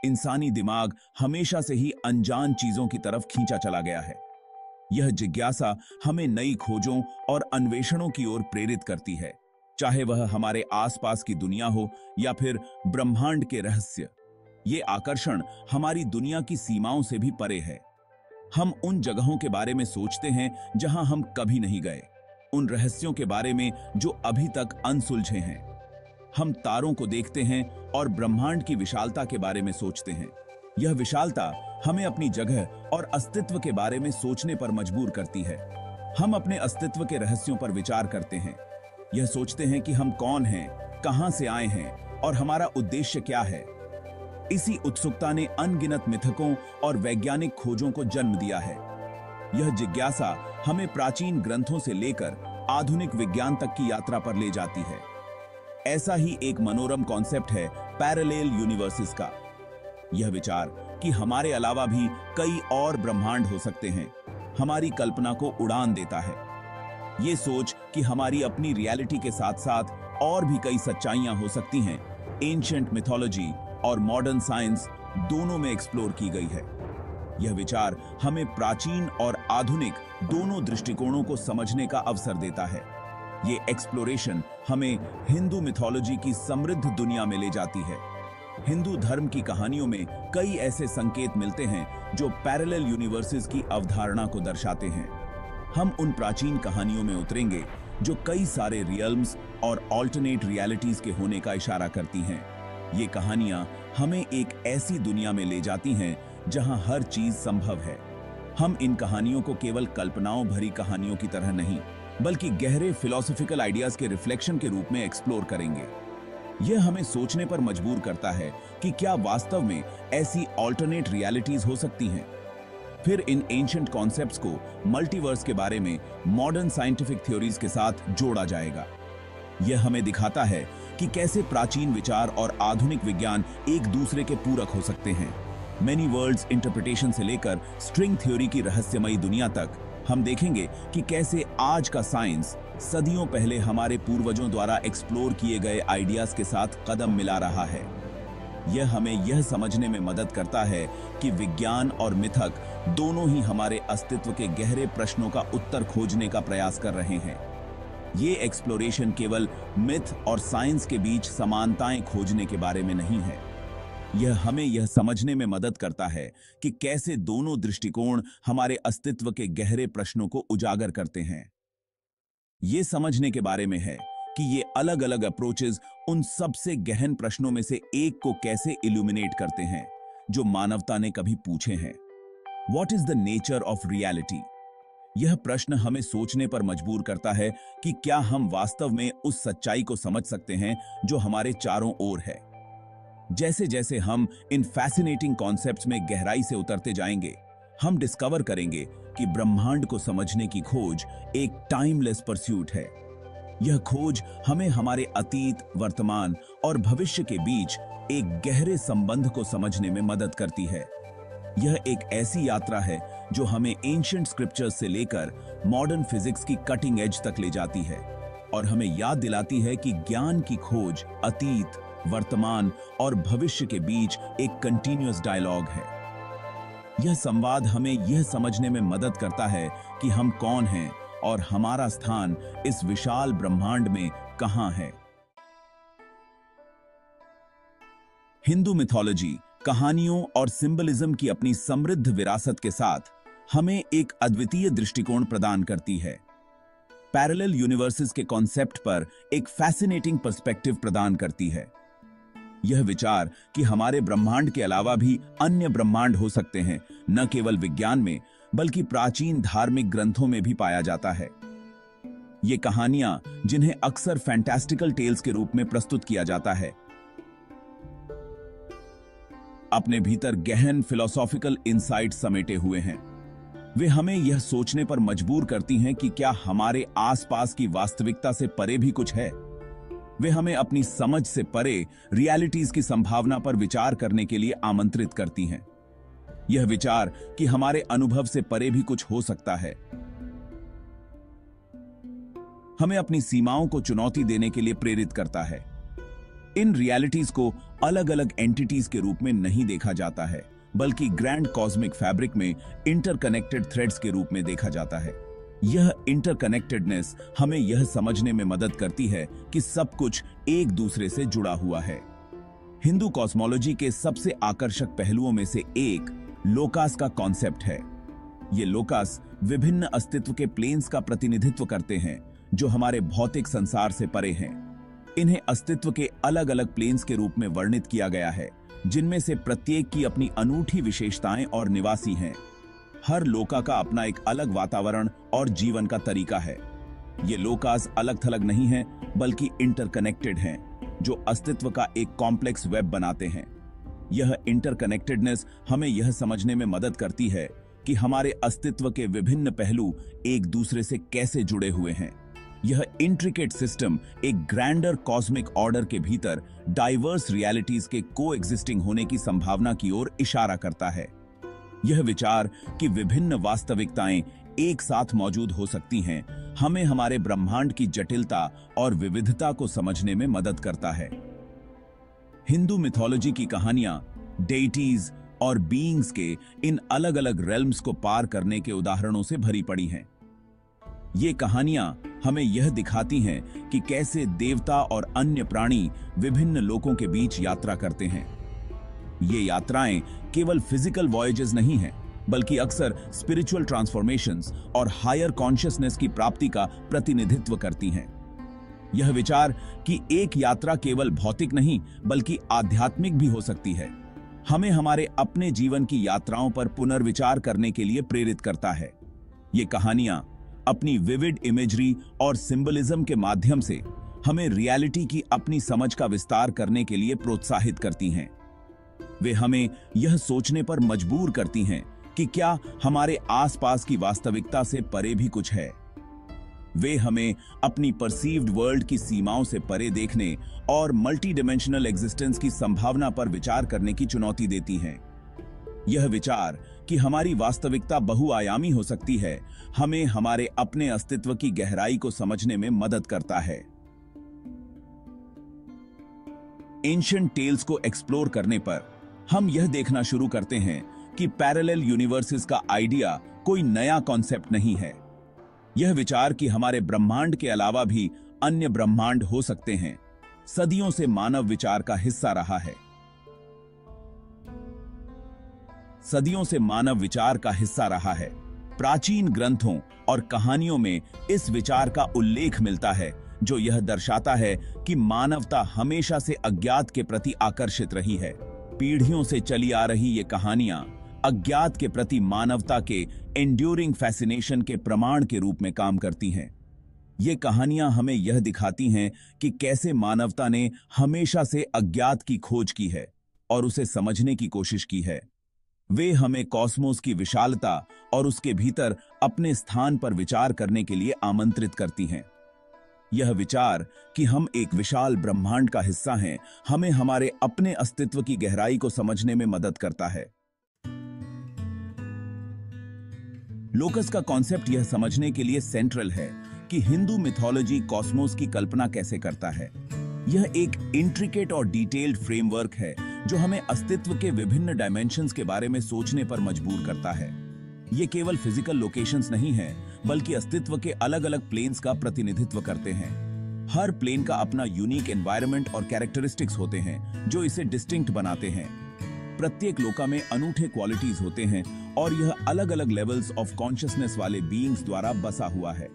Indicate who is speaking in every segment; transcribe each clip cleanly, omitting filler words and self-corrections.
Speaker 1: इंसानी दिमाग हमेशा से ही अनजान चीजों की तरफ खींचा चला गया है। यह जिज्ञासा हमें नई खोजों और अन्वेषणों की ओर प्रेरित करती है, चाहे वह हमारे आसपास की दुनिया हो या फिर ब्रह्मांड के रहस्य। ये आकर्षण हमारी दुनिया की सीमाओं से भी परे है। हम उन जगहों के बारे में सोचते हैं जहां हम कभी नहीं गए, उन रहस्यों के बारे में जो अभी तक अनसुलझे हैं। हम तारों को देखते हैं और ब्रह्मांड की विशालता के बारे में सोचते हैं। यह विशालता हमें अपनी जगह और अस्तित्व के बारे में सोचने पर मजबूर करती है। हम अपने अस्तित्व के रहस्यों पर विचार करते हैं। यह सोचते हैं कि हम कौन हैं, कहां से आए हैं और हमारा उद्देश्य क्या है। इसी उत्सुकता ने अनगिनत मिथकों और वैज्ञानिक खोजों को जन्म दिया है। यह जिज्ञासा हमें प्राचीन ग्रंथों से लेकर आधुनिक विज्ञान तक की यात्रा पर ले जाती है। ऐसा ही एक मनोरम कॉन्सेप्ट है पैरेलल यूनिवर्सेस का। यह विचार कि हमारे अलावा भी कई और ब्रह्मांड हो सकते हैं, हमारी कल्पना को उड़ान देता है। यह सोच कि हमारी अपनी रियलिटी के साथ साथ और भी कई सच्चाइयां हो सकती हैं, एंशिएंट मिथोलॉजी और मॉडर्न साइंस दोनों में एक्सप्लोर की गई है। यह विचार हमें प्राचीन और आधुनिक दोनों दृष्टिकोणों को समझने का अवसर देता है। ये एक्सप्लोरेशन हमें हिंदू मिथोलॉजी की समृद्ध दुनिया में ले जाती है। हिंदू धर्म की कहानियों में कई ऐसे संकेत मिलते हैं जो पैरेलल यूनिवर्सेस की अवधारणा को दर्शाते हैं। हम उन प्राचीन कहानियों में उतरेंगे जो कई सारे रियल्म्स और ऑल्टरनेट रियलिटीज के होने का इशारा करती हैं। ये कहानियां हमें एक ऐसी दुनिया में ले जाती हैं जहां हर चीज संभव है। हम इन कहानियों को केवल कल्पनाओं भरी कहानियों की तरह नहीं, बल्कि गहरे फिलोसॉफिकल आइडियाज के रिफ्लेक्शन के रूप में एक्सप्लोर करेंगे। यह हमें सोचने पर मजबूर करता है कि क्या वास्तव में ऐसी ऑल्टरनेट रियलिटीज हो सकती हैं। फिर इन एंशिएंट कॉन्सेप्ट्स को मल्टीवर्स के बारे में मॉडर्न साइंटिफिक थ्योरीज के साथ जोड़ा जाएगा। यह हमें दिखाता है कि कैसे प्राचीन विचार और आधुनिक विज्ञान एक दूसरे के पूरक हो सकते हैं। मेनी वर्ल्ड्स इंटरप्रिटेशन से लेकर स्ट्रिंग थ्योरी की रहस्यमयी दुनिया तक हम देखेंगे कि कैसे आज का साइंस सदियों पहले हमारे पूर्वजों द्वारा एक्सप्लोर किए गए आइडियाज के साथ कदम मिला रहा है। यह हमें यह समझने में मदद करता है कि विज्ञान और मिथक दोनों ही हमारे अस्तित्व के गहरे प्रश्नों का उत्तर खोजने का प्रयास कर रहे हैं। ये एक्सप्लोरेशन केवल मिथ और साइंस के बीच समानताएं खोजने के बारे में नहीं है। यह हमें यह समझने में मदद करता है कि कैसे दोनों दृष्टिकोण हमारे अस्तित्व के गहरे प्रश्नों को उजागर करते हैं। ये समझने के बारे में है कि ये अलग अलग अप्रोचेस उन सबसे गहन प्रश्नों में से एक को कैसे इल्यूमिनेट करते हैं जो मानवता ने कभी पूछे हैं। What is the nature of reality? यह प्रश्न हमें सोचने पर मजबूर करता है कि क्या हम वास्तव में उस सच्चाई को समझ सकते हैं जो हमारे चारों ओर है। जैसे जैसे हम इन फैसिनेटिंग कॉन्सेप्ट्स में गहराई से उतरते जाएंगे, हम डिस्कवर करेंगे कि ब्रह्मांड को समझने की खोज एक टाइमलेस परस्यूट है। यह खोज हमें हमारे अतीत, वर्तमान और भविष्य के बीच एक गहरे संबंध को समझने में मदद करती है। यह एक ऐसी यात्रा है जो हमें एंशिएंट स्क्रिप्चर्स से लेकर मॉडर्न फिजिक्स की कटिंग एज तक ले जाती है और हमें याद दिलाती है कि ज्ञान की खोज अतीत, वर्तमान और भविष्य के बीच एक कंटीन्यूअस डायलॉग है। यह संवाद हमें यह समझने में मदद करता है कि हम कौन हैं और हमारा स्थान इस विशाल ब्रह्मांड में कहां है। हिंदू मिथोलॉजी कहानियों और सिंबलिज्म की अपनी समृद्ध विरासत के साथ हमें एक अद्वितीय दृष्टिकोण प्रदान करती है। पैरेलल यूनिवर्सेस के कॉन्सेप्ट पर एक फैसिनेटिंग पर्सपेक्टिव प्रदान करती है। यह विचार कि हमारे ब्रह्मांड के अलावा भी अन्य ब्रह्मांड हो सकते हैं, न केवल विज्ञान में बल्कि प्राचीन धार्मिक ग्रंथों में भी पाया जाता है। ये कहानियां जिन्हें अक्सर फैंटास्टिकल टेल्स के रूप में प्रस्तुत किया जाता है, अपने भीतर गहन फिलोसॉफिकल इंसाइट समेटे हुए हैं। वे हमें यह सोचने पर मजबूर करती हैं कि क्या हमारे आसपास की वास्तविकता से परे भी कुछ है। वे हमें अपनी समझ से परे रियलिटीज की संभावना पर विचार करने के लिए आमंत्रित करती हैं। यह विचार कि हमारे अनुभव से परे भी कुछ हो सकता है, हमें अपनी सीमाओं को चुनौती देने के लिए प्रेरित करता है। इन रियलिटीज को अलग अलग एंटिटीज के रूप में नहीं देखा जाता है, बल्कि ग्रैंड कॉस्मिक फैब्रिक में इंटरकनेक्टेड थ्रेड्स के रूप में देखा जाता है। यह इंटरकनेक्टेडनेस हमें यह समझने में मदद करती है कि सब कुछ एक दूसरे से जुड़ा हुआ है। हिंदू कॉस्मोलॉजी के सबसे आकर्षक पहलुओं में से एक लोकास का कॉन्सेप्ट है। ये लोकास विभिन्न अस्तित्व के प्लेन्स का प्रतिनिधित्व करते हैं जो हमारे भौतिक संसार से परे हैं। इन्हें अस्तित्व के अलग अलग प्लेन्स के रूप में वर्णित किया गया है, जिनमें से प्रत्येक की अपनी अनूठी विशेषताएं और निवासी हैं। हर लोका का अपना एक अलग वातावरण और जीवन का तरीका है। ये लोकास अलग थलग नहीं हैं, बल्कि इंटरकनेक्टेड हैं, जो अस्तित्व का एक कॉम्प्लेक्स वेब बनाते हैं। यह इंटरकनेक्टेडनेस हमें यह समझने में मदद करती है कि हमारे अस्तित्व के विभिन्न पहलू एक दूसरे से कैसे जुड़े हुए हैं। यह इंट्रिकेट सिस्टम एक ग्रैंडर कॉस्मिक ऑर्डर के भीतर डाइवर्स रियलिटीज के कोएग्जिस्टिंग होने की संभावना की ओर इशारा करता है। यह विचार कि विभिन्न वास्तविकताएं एक साथ मौजूद हो सकती हैं, हमें हमारे ब्रह्मांड की जटिलता और विविधता को समझने में मदद करता है। हिंदू मिथोलॉजी की कहानियां डेइटीज और बीइंग्स के इन अलग अलग रेल्म्स को पार करने के उदाहरणों से भरी पड़ी हैं। ये कहानियां हमें यह दिखाती हैं कि कैसे देवता और अन्य प्राणी विभिन्न लोकों के बीच यात्रा करते हैं। ये यात्राएं केवल फिजिकल वॉयेजेस नहीं हैं, बल्कि अक्सर स्पिरिचुअल ट्रांसफॉर्मेशंस और हायर कॉन्शियसनेस की प्राप्ति का प्रतिनिधित्व करती हैं। यह विचार कि एक यात्रा केवल भौतिक नहीं बल्कि आध्यात्मिक भी हो सकती है, हमें हमारे अपने जीवन की यात्राओं पर पुनर्विचार करने के लिए प्रेरित करता है। ये कहानियां अपनी विविड इमेजरी और सिंबलिज्म के माध्यम से हमें रियलिटी की अपनी समझ का विस्तार करने के लिए प्रोत्साहित करती हैं। वे हमें यह सोचने पर मजबूर करती हैं कि क्या हमारे आसपास की वास्तविकता से परे भी कुछ है। वे हमें अपनी परसीव्ड वर्ल्ड की सीमाओं से परे देखने और मल्टी डिमेंशनल एग्जिस्टेंस की संभावना पर विचार करने की चुनौती देती हैं। यह विचार कि हमारी वास्तविकता बहुआयामी हो सकती है, हमें हमारे अपने अस्तित्व की गहराई को समझने में मदद करता है। एंशिएंट टेल्स को एक्सप्लोर करने पर हम यह देखना शुरू करते हैं कि पैरेलल यूनिवर्सेस का आइडिया कोई नया कॉन्सेप्ट नहीं है। यह विचार कि हमारे ब्रह्मांड के अलावा भी अन्य ब्रह्मांड हो सकते हैं, सदियों से मानव विचार का हिस्सा रहा है। सदियों से मानव विचार का हिस्सा रहा है। प्राचीन ग्रंथों और कहानियों में इस विचार का उल्लेख मिलता है, जो यह दर्शाता है कि मानवता हमेशा से अज्ञात के प्रति आकर्षित रही है। पीढ़ियों से चली आ रही ये कहानियां अज्ञात के प्रति मानवता के एंड्यूरिंग फैसिनेशन के प्रमाण के रूप में काम करती हैं। ये कहानियां हमें यह दिखाती हैं कि कैसे मानवता ने हमेशा से अज्ञात की खोज की है और उसे समझने की कोशिश की है। वे हमें कॉस्मोस की विशालता और उसके भीतर अपने स्थान पर विचार करने के लिए आमंत्रित करती हैं। यह विचार कि हम एक विशाल ब्रह्मांड का हिस्सा हैं, हमें हमारे अपने अस्तित्व की गहराई को समझने में मदद करता है। लोकस का कॉन्सेप्ट यह समझने के लिए सेंट्रल है कि हिंदू मिथोलॉजी कॉस्मोस की कल्पना कैसे करता है। यह एक इंट्रिकेट और डिटेल्ड फ्रेमवर्क है जो हमें अस्तित्व के विभिन्न डायमेंशंस के बारे में सोचने पर मजबूर करता है। ये केवल फिजिकल लोकेशंस नहीं है, बल्कि अस्तित्व के अलग अलग प्लेन्स का प्रतिनिधित्व करते हैं। हर प्लेन का अपना यूनिक एनवायरनमेंट और कैरेक्टरिस्टिक्स होते हैं जो इसे डिस्टिंक्ट बनाते हैं। प्रत्येक लोका में अनूठे क्वालिटीज होते हैं और यह अलग अलग लेवल्स ऑफ कॉन्शियसनेस वाले बीइंग्स द्वारा बसा हुआ है।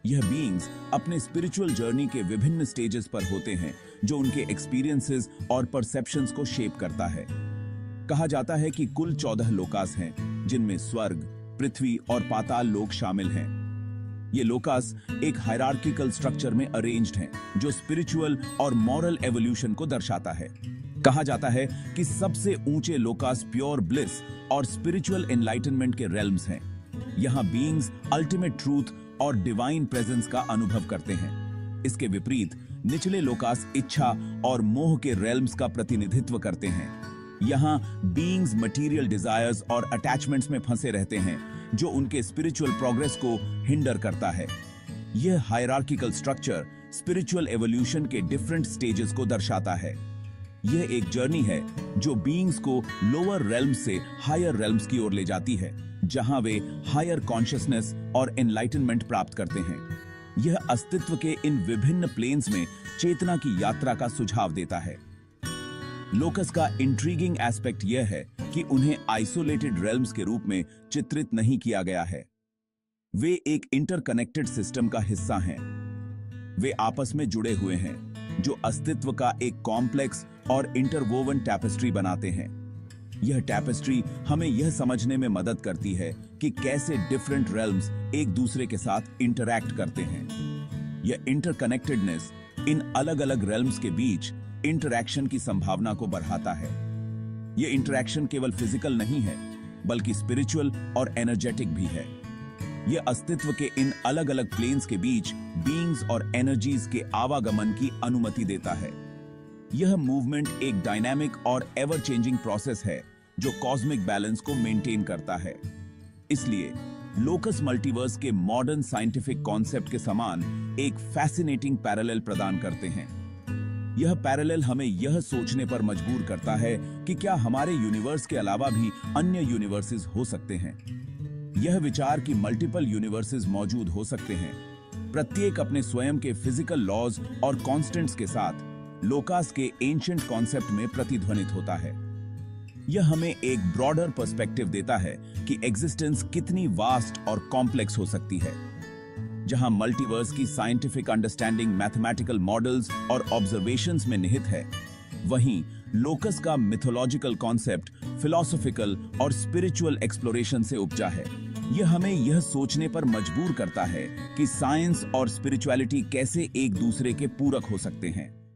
Speaker 1: यह बीइंग्स अपने स्पिरिचुअल जर्नी के विभिन्न स्टेजेस पर होते हैं, जो उनके एक्सपीरियंसेस और परसेप्शंस को शेप करता है। कहा जाता है कि कुल 14 लोकास हैं, जिनमें स्वर्ग, पृथ्वी और पाताल लोक शामिल हैं। ये लोकास एक हायरार्किकल स्ट्रक्चर में अरेंज्ड हैं, जो स्पिरिचुअल और मॉरल एवोल्यूशन को दर्शाता है। कहा जाता है कि सबसे ऊंचे लोकास प्योर ब्लिस और स्पिरिचुअल एनलाइटनमेंट के रेल्म्स हैं। यहां बीइंग्स अल्टीमेट ट्रूथ और डिवाइन प्रेजेंस का अनुभव करते हैं। इसके विपरीत निचले लोकास इच्छा और मोह के रेल्म्स का प्रतिनिधित्व करते हैं। यहां बीइंग्स मटेरियल डिजायर्स और अटैचमेंट्स में फंसे रहते हैं, जो उनके स्पिरिचुअल प्रोग्रेस को हिंडर करता है। यह हायरार्किकल स्ट्रक्चर स्पिरिचुअल एवोल्यूशन के डिफरेंट स्टेजेस को दर्शाता है। यह एक जर्नी है जो बीइंग्स को लोअर रेल्म्स से हायर रेल्म्स की ओर ले जाती है, जहां वे हायर कॉन्शियसनेस और एनलाइटनमेंट प्राप्त करते हैं। यह अस्तित्व के इन विभिन्न प्लेन्स में चेतना की यात्रा का सुझाव देता है। लोकस का इंट्रीगिंग एस्पेक्ट यह है कि उन्हें आइसोलेटेड रेल्म्स के रूप में चित्रित नहीं किया गया है। वे एक इंटरकनेक्टेड सिस्टम का हिस्सा हैं। वे आपस में जुड़े हुए हैं, जो अस्तित्व का एक कॉम्प्लेक्स और इंटरवोवन टैपेस्ट्री बनाते हैं। यह टैपेस्ट्री हमें यह समझने में मदद करती है कि कैसे डिफरेंट रेल्म्स एक दूसरे के साथ इंटरैक्ट करते हैं। यह इंटरकनेक्टेडनेस इन अलग-अलग रेल्म्स के बीच इंटरैक्शन की संभावना को बढ़ाता है। यह इंटरैक्शन केवल फिजिकल नहीं है, बल्कि स्पिरिचुअल और एनर्जेटिक भी है। यह अस्तित्व के इन अलग-अलग प्लेन्स के बीच बीइंग्स और एनर्जीज के आवागमन की अनुमति देता है। यह मूवमेंट एक डायनामिक और एवर चेंजिंग प्रोसेस है जो कॉस्मिक बैलेंस को मेंटेन करता है। इसलिए लोकस मल्टीवर्स के मॉडर्न साइंटिफिक कॉन्सेप्ट के समान एक फैसिनेटिंग पैरेलल प्रदान करते हैं। यह पैरेलल हमें यह सोचने पर मजबूर करता है कि क्या हमारे यूनिवर्स के अलावा भी अन्य यूनिवर्सेस हो सकते हैं। यह विचार कि मल्टीपल यूनिवर्सेस मौजूद हो सकते हैं, प्रत्येक अपने स्वयं के फिजिकल लॉज और कॉन्स्टेंट्स के साथ, लोकास के एंशिएंट कॉन्सेप्ट में प्रतिध्वनित होता है। यह हमें एक ब्रॉडर पर्सपेक्टिव देता है कि एग्जिस्टेंस कितनी वास्ट और कॉम्प्लेक्स हो सकती है। जहां मल्टीवर्स की साइंटिफिक अंडरस्टैंडिंग मैथमेटिकल मॉडल्स और ऑब्जर्वेशंस में निहित है, वहीं लोकस का मिथोलॉजिकल कॉन्सेप्ट फिलॉसॉफिकल और स्पिरिचुअल एक्सप्लोरेशन से उपजा है। यह हमें यह सोचने पर मजबूर करता है कि साइंस और स्पिरिचुअलिटी कैसे एक दूसरे के पूरक हो सकते हैं।